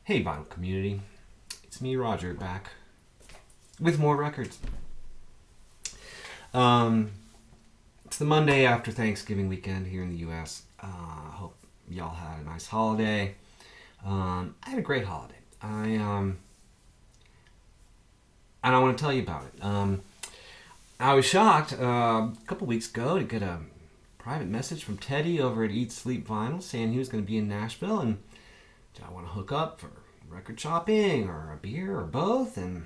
Hey vinyl community, it's me Rodger back with more records. It's the Monday after Thanksgiving weekend here in the US. I hope y'all had a nice holiday. I had a great holiday. And I want to tell you about it. I was shocked a couple weeks ago to get a private message from Teddy over at Eat.sleep.vinyl saying he was going to be in Nashville and do I want to hook up for record shopping or a beer or both? And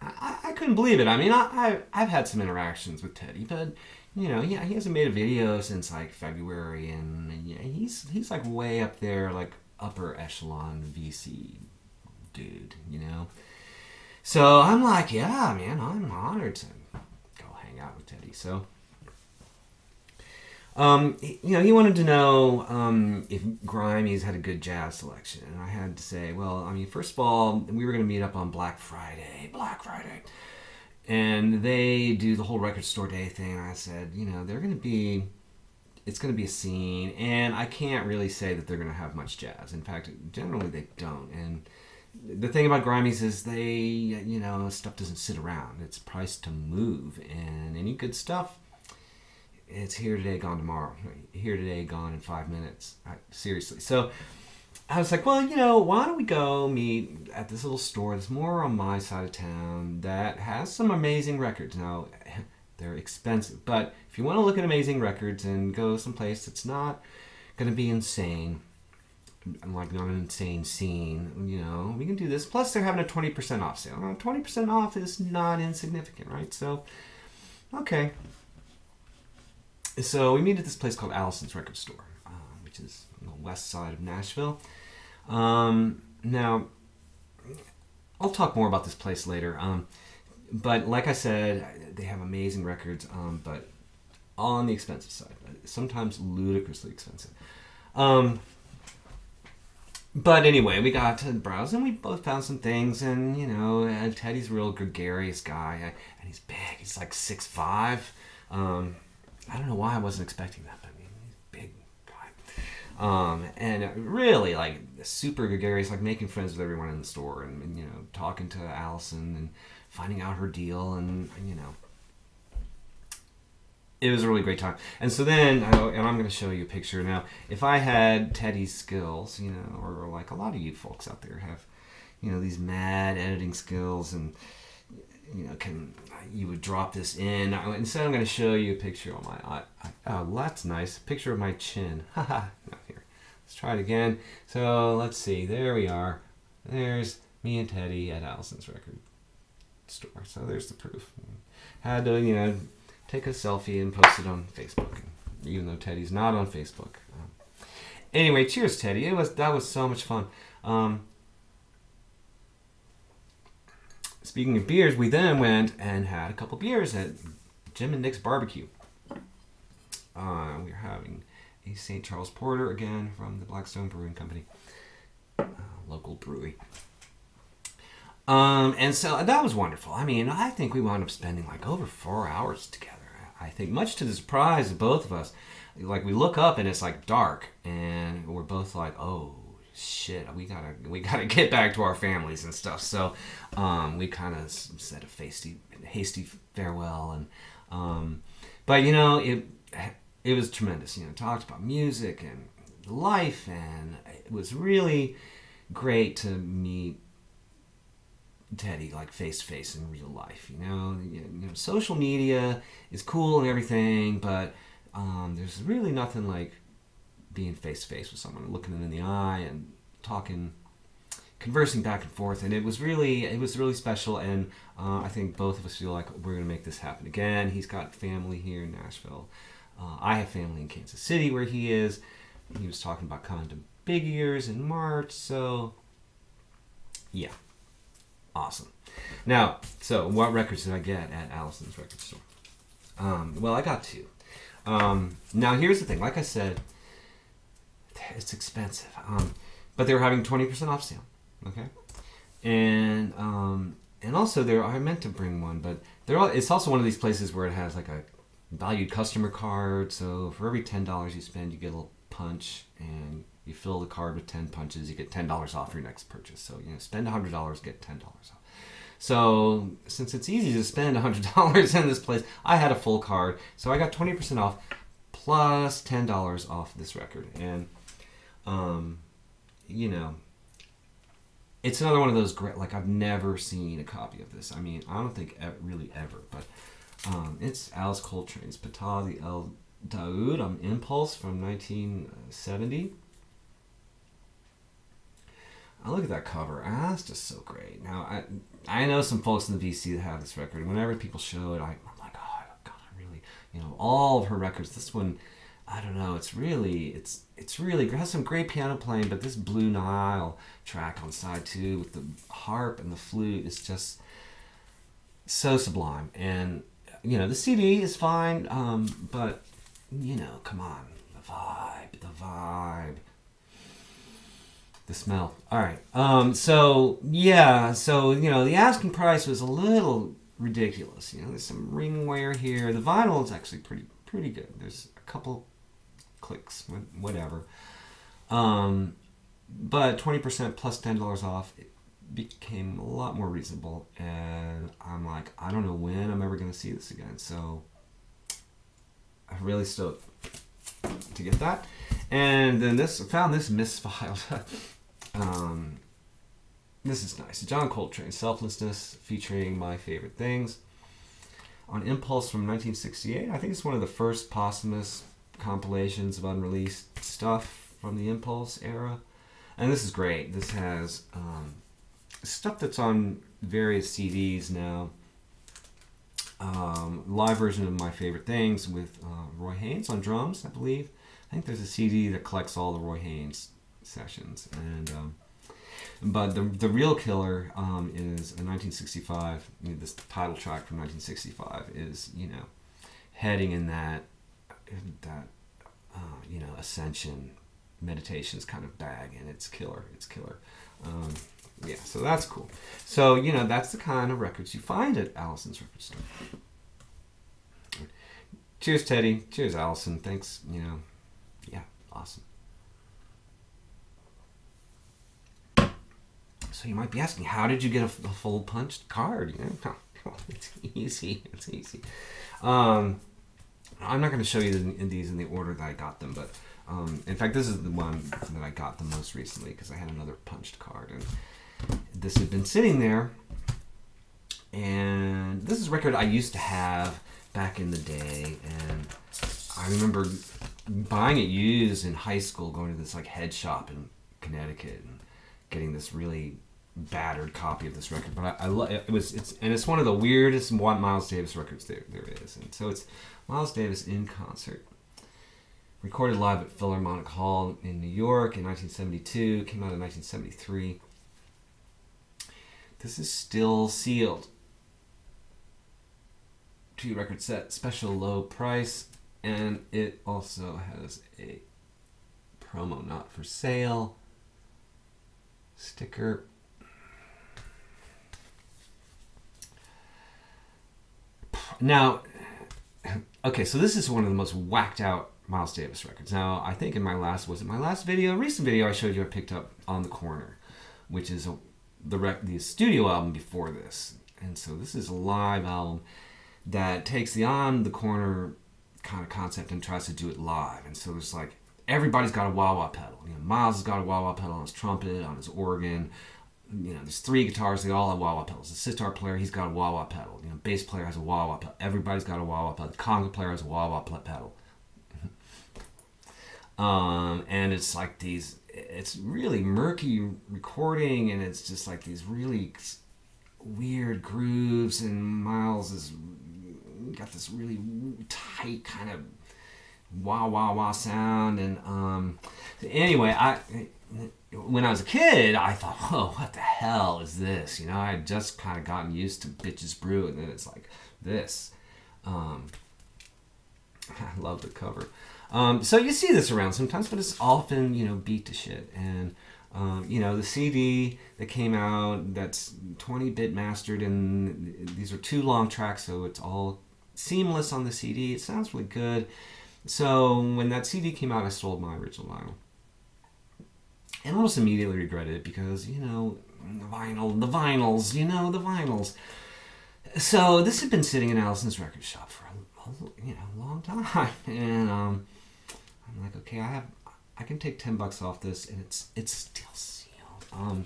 I couldn't believe it. I mean, I've had some interactions with Teddy, but you know, yeah, he hasn't made a video since like February, and yeah, he's like way up there, like upper echelon VC dude, you know. So I'm like, yeah, man, I'm honored to go hang out with Teddy. So. You know, he wanted to know if Grimey's had a good jazz selection, and I had to say, well, I mean, first of all, we were going to meet up on Black Friday, and they do the whole record store day thing. And I said, you know, it's going to be a scene, and I can't really say that they're going to have much jazz. In fact, generally they don't. And the thing about Grimey's is they, you know, stuff doesn't sit around. It's priced to move, and any good stuff, it's here today, gone tomorrow. Here today, gone in 5 minutes. Seriously. So I was like, well, you know, why don't we go meet at this little store that's more on my side of town that has some amazing records. Now, they're expensive, but if you want to look at amazing records and go someplace that's not going to be insane, like not an insane scene, you know, we can do this. Plus, they're having a 20% off sale. Now, 20% off is not insignificant, right? So, okay. So we meet at this place called Alison's Record Store, which is on the west side of Nashville. Now, I'll talk more about this place later. But like I said, they have amazing records, but on the expensive side. Sometimes ludicrously expensive. But anyway, we got to browse and we both found some things. And, you know, Teddy's a real gregarious guy. And he's big. He's like 6'5". I don't know why I wasn't expecting that, but I mean, he's a big guy. And really, like, super gregarious, like making friends with everyone in the store and, you know, talking to Alison and finding out her deal and, you know. It was a really great time. And so then, and I'm going to show you a picture. Now, if I had Teddy's skills, you know, or like a lot of you folks out there have, you know, these mad editing skills and, you know, you would drop this in. Instead, I'm going to show you a picture on my oh, that's nice. A picture of my chin. Haha. No, here. Let's try it again. So let's see. There we are. There's me and Teddy at Alison's record store. So there's the proof. Had to, you know, take a selfie and post it on Facebook, even though Teddy's not on Facebook. Anyway, cheers, Teddy. That was so much fun. Speaking of beers, we then went and had a couple beers at Jim and Nick's Barbecue. We were having a St. Charles Porter, again, from the Blackstone Brewing Company. Local brewery. And so that was wonderful. I mean, I think we wound up spending like over 4 hours together. I think much to the surprise of both of us. Like, we look up and it's like dark, and we're both like, oh, shit, we gotta get back to our families and stuff. So we kind of said a hasty farewell, and but you know, it was tremendous. You know, talked about music and life, and it was really great to meet Teddy like face to face in real life. You know, social media is cool and everything, but there's really nothing like being face to face with someone, looking them in the eye and talking, conversing back and forth. And it was really special. And I think both of us feel like we're gonna make this happen again. He's got family here in Nashville. I have family in Kansas City where he is. He was talking about coming to Big Ears in March. So yeah, awesome. Now, so what records did I get at Alison's record store? Well, I got two. Now here's the thing. Like I said, it's expensive, but they were having 20% off sale. Okay, and also I meant to bring one, but it's also one of these places where it has like a valued customer card. So for every $10 you spend, you get a little punch, and you fill the card with 10 punches, you get $10 off your next purchase. So, you know, spend $100, get $10 off. So, since it's easy to spend $100 in this place, I had a full card, so I got 20% off plus $10 off this record. And, you know, it's another one of those great, like, I've never seen a copy of this. I mean, I don't think really ever, but it's Alice Coltrane's Patah El Daoud on Impulse from 1970. I look at that cover, and that's just so great. Now, I know some folks in the VC that have this record. Whenever people show it, I'm like, oh, God, I really, you know, all of her records, this one, I don't know, it's really, it has some great piano playing, but this Blue Nile track on side 2 with the harp and the flute is just so sublime. And, you know, the CD is fine, but, you know, come on, the vibe. The smell. All right. So yeah. So, you know, the asking price was a little ridiculous. You know, there's some ring wear here. The vinyl is actually pretty good. There's a couple clicks, whatever. But 20% plus $10 off, it became a lot more reasonable. And I'm like, I don't know when I'm ever going to see this again. So I'm really stoked to get that. And then I found this misfiled. This is nice. John Coltrane, Selflessness, featuring My Favorite Things. On Impulse from 1968. I think it's one of the first posthumous compilations of unreleased stuff from the Impulse era. And this is great. This has stuff that's on various CDs now. Live version of My Favorite Things with Roy Haynes on drums, I believe. I think there's a CD that collects all the Roy Haynes sessions, and but the real killer is a 1965. You know, this title track from 1965 is, you know, heading in that you know, ascension meditations kind of bag, and it's killer. Yeah, so that's cool. So, you know, that's the kind of records you find at Alison's record store. Cheers, Teddy. Cheers, Alison. Thanks. You know, yeah, awesome. So you might be asking, how did you get a full punched card? You know, it's easy. It's easy. I'm not going to show you these in the order that I got them, but in fact, this is the one that I got the most recently because I had another punched card, and this had been sitting there. And this is a record I used to have back in the day, and I remember buying it used in high school, going to this like head shop in Connecticut and getting this really battered copy of this record. But I love it. It's one of the weirdest Miles Davis records there is. And so it's Miles Davis in concert, recorded live at Philharmonic Hall in New York in 1972. Came out in 1973. This is still sealed. 2-record set, special low price, and it also has a promo not for sale sticker. Now, okay, so this is one of the most whacked out Miles Davis records. Now, I think in my last recent video, I showed you I picked up On the Corner, which is the studio album before this. And so this is a live album that takes the On the Corner kind of concept and tries to do it live. And so there's like, everybody's got a wah-wah pedal. You know, Miles has got a wah-wah pedal on his trumpet, on his organ. You know, there's 3 guitars, they all have wah-wah pedals. The sitar player, he's got a wah-wah pedal. You know, bass player has a wah-wah pedal. Everybody's got a wah-wah pedal. The conga player has a wah-wah pedal. And it's like it's really murky recording, and it's just like these really weird grooves, and Miles has got this really tight kind of wah wah wah sound. And anyway, when I was a kid, I thought, oh, what the hell is this? You know, I had just kind of gotten used to Bitches Brew, and then it's like this. I love the cover. So you see this around sometimes, but it's often, you know, beat to shit. And you know, the CD that came out, that's 20-bit mastered, and these are 2 long tracks, so it's all seamless on the CD. It sounds really good. So when that CD came out, I sold my original vinyl. And almost immediately regretted it because, you know, the vinyls, you know, the vinyls. So this had been sitting in Alison's record shop for a long time. And I'm like, okay, I can take $10 off this, and it's still sealed.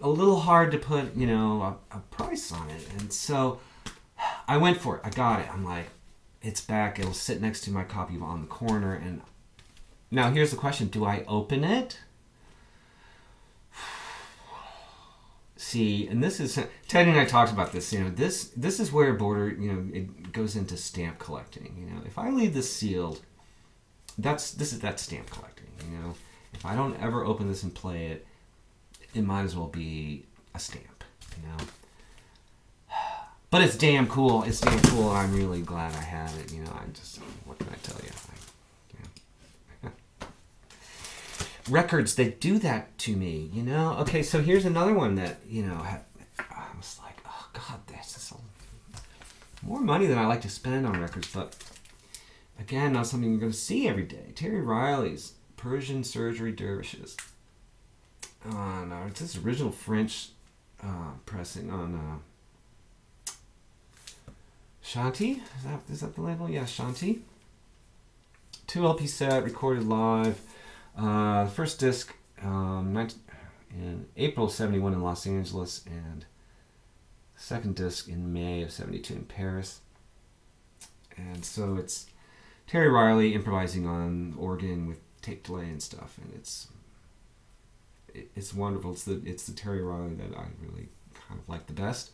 A little hard to put, you know, a price on it. And so I went for it. I got it. I'm like, it's back. It'll sit next to my copy of On the Corner. And now here's the question. Do I open it? See, and this is, Teddy and I talked about this, you know, this is where it goes into stamp collecting. You know, if I leave this sealed, that's stamp collecting, you know. If I don't ever open this and play it, it might as well be a stamp, you know. But it's damn cool. It's damn cool. And I'm really glad I have it. You know, what can I tell you? Records that do that to me, you know. Okay, so here's another one that, you know, I was like, oh God, this is more money than I like to spend on records. But again, not something you're going to see every day. Terry Riley's Persian Surgery Dervishes. No, it's this original French pressing on Shanti. Is that the label? Yeah, Shanti. 2 LP set, recorded live. The first disc in April of 71 in Los Angeles, and second disc in May of 72 in Paris. And so it's Terry Riley improvising on organ with tape delay and stuff, and it's wonderful. It's the Terry Riley that I really kind of like the best,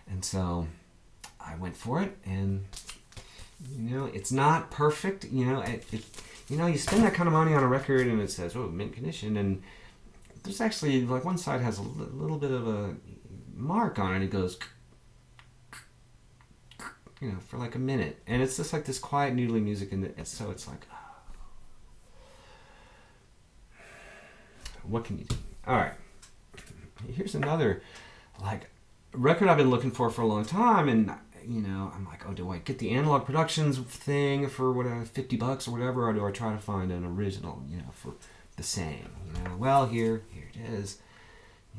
and so I went for it. And you know, it's not perfect. You know, you know, you spend that kind of money on a record and it says, oh, mint condition, and there's actually, like, one side has a little bit of a mark on it, and it goes, you know, for like a minute, and it's just like this quiet noodly music, and so it's like, oh, what can you do? All right, here's another, like, record I've been looking for a long time, and you know, I'm like, oh, do I get the Analog Productions thing for whatever, $50 or whatever, or do I try to find an original, you know, for the same? You know, well, here it is.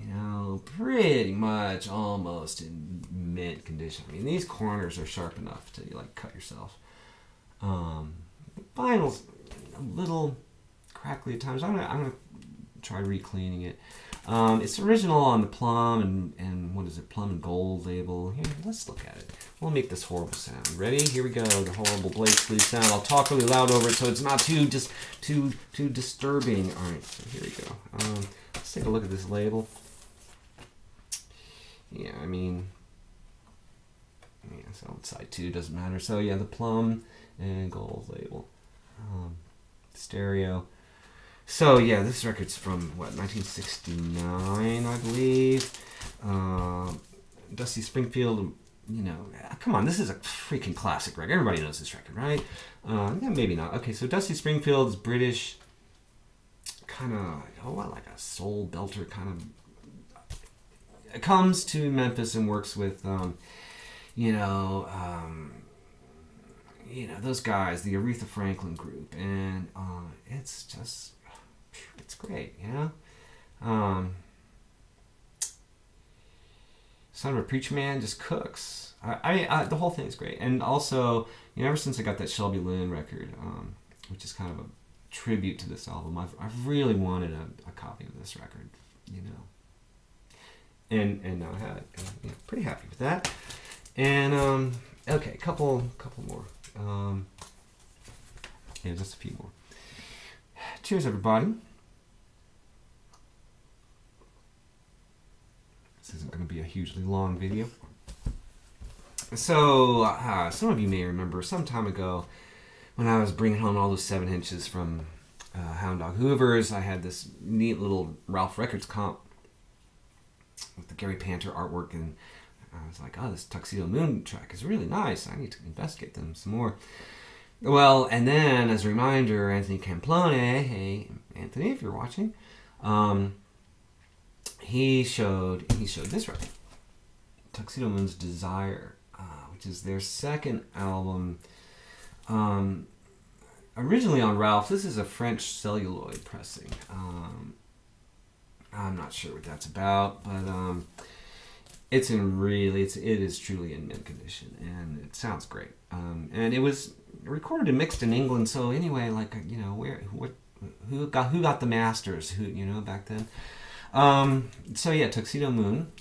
You know, pretty much almost in mint condition. I mean, these corners are sharp enough to, like, cut yourself. The vinyl's a little crackly at times. I'm gonna try re-cleaning it. It's original on the Plum and what is it, Plum and Gold label. Here, let's look at it. We'll make this horrible sound. Ready? Here we go. The horrible blade sleeve sound. I'll talk really loud over it so it's not too disturbing. All right, so here we go. Let's take a look at this label. Yeah, I mean, yeah, so side 2 doesn't matter. So yeah, the Plum and Gold label. Stereo. So yeah, this record's from what, 1969, I believe. Dusty Springfield, you know, come on, this is a freaking classic record. Everybody knows this record, right? Yeah, maybe not. Okay, so Dusty Springfield is British, kind of, like a soul belter kind of. It comes to Memphis and works with, you know, those guys, the Aretha Franklin group, and it's just. It's great, you know. Son of a Preacher Man just cooks. The whole thing is great, and also, you know, ever since I got that Shelby Lynne record, which is kind of a tribute to this album, I've really wanted a copy of this record, you know. And now I have it. And, you know, pretty happy with that. And okay, a couple more. Yeah, just a few more. Cheers, everybody. This isn't going to be a hugely long video. So, some of you may remember some time ago when I was bringing home all those 7 inches from Hound Dog Hoover's, I had this neat little Ralph Records comp with the Gary Panter artwork, and I was like, oh, this Tuxedo Moon track is really nice. I need to investigate them some more. Well, and then, as a reminder, Anthony Camplone, hey, Anthony, if you're watching, he showed this record, Tuxedo Moon's Desire, which is their second album. originally on Ralph. This is a French celluloid pressing. I'm not sure what that's about, but it's in really, it is truly in mint condition, and it sounds great. And it was recorded and mixed in England, so anyway, like, you know, who got the masters, back then. So yeah, Tuxedo Moon.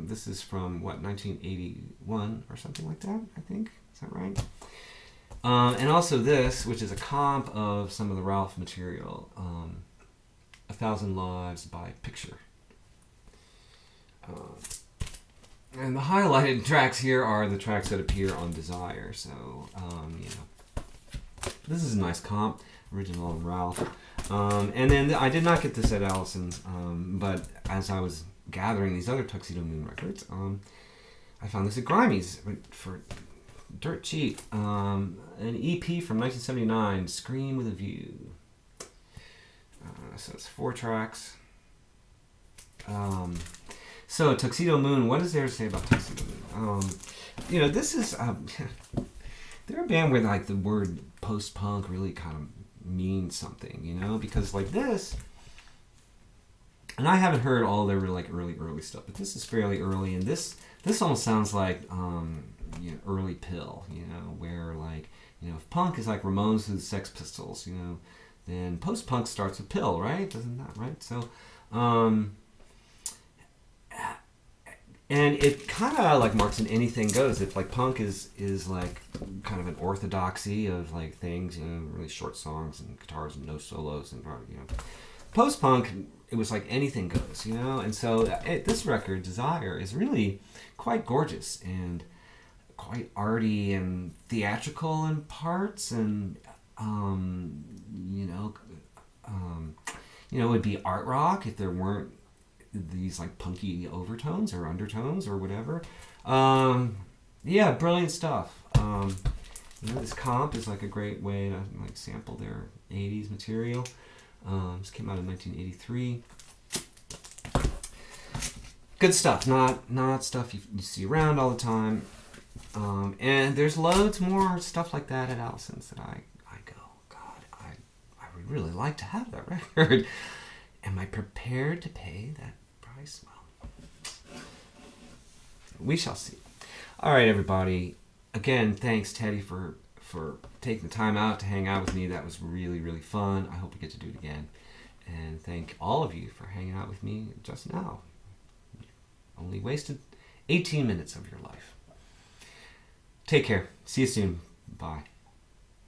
This is from what, 1981 or something like that, I think. Is that right? And also this, which is a comp of some of the Ralph material, 1,000 Lives by Picture. And the highlighted tracks here are the tracks that appear on Desire. So, this is a nice comp, original on Ralph. And then I did not get this at Alison's, but as I was gathering these other Tuxedo Moon records, I found this at Grimey's for dirt cheap. An EP from 1979, Scream with a View. So it's 4 tracks. So Tuxedo Moon, what is there to say about Tuxedo Moon? This is they're a band where like the word post-punk really kind of means something, because like this, and I haven't heard all their like early stuff, but this is fairly early, and this almost sounds like early Pill, where like if punk is like Ramones and Sex Pistols, then post-punk starts with Pill, right? Isn't that right? So, and it kind of like marks an anything goes. If like punk is like kind of an orthodoxy of like things, really short songs and guitars and no solos, and post-punk, it was like anything goes, And so this record, Desire, is really quite gorgeous and quite arty and theatrical in parts, and it would be art rock if there weren't these like punky overtones or undertones or whatever. Yeah, brilliant stuff. This comp is like a great way to like sample their 80s material. This came out in 1983. Good stuff, not stuff you see around all the time. And there's loads more stuff like that at Alison's that I go, God, I would really like to have that record. Am I prepared to pay that price? Well, we shall see. All right, everybody. Again, thanks, Teddy, for taking the time out to hang out with me. That was really, really fun. I hope we get to do it again. And thank all of you for hanging out with me just now. Only wasted 18 minutes of your life. Take care. See you soon. Bye.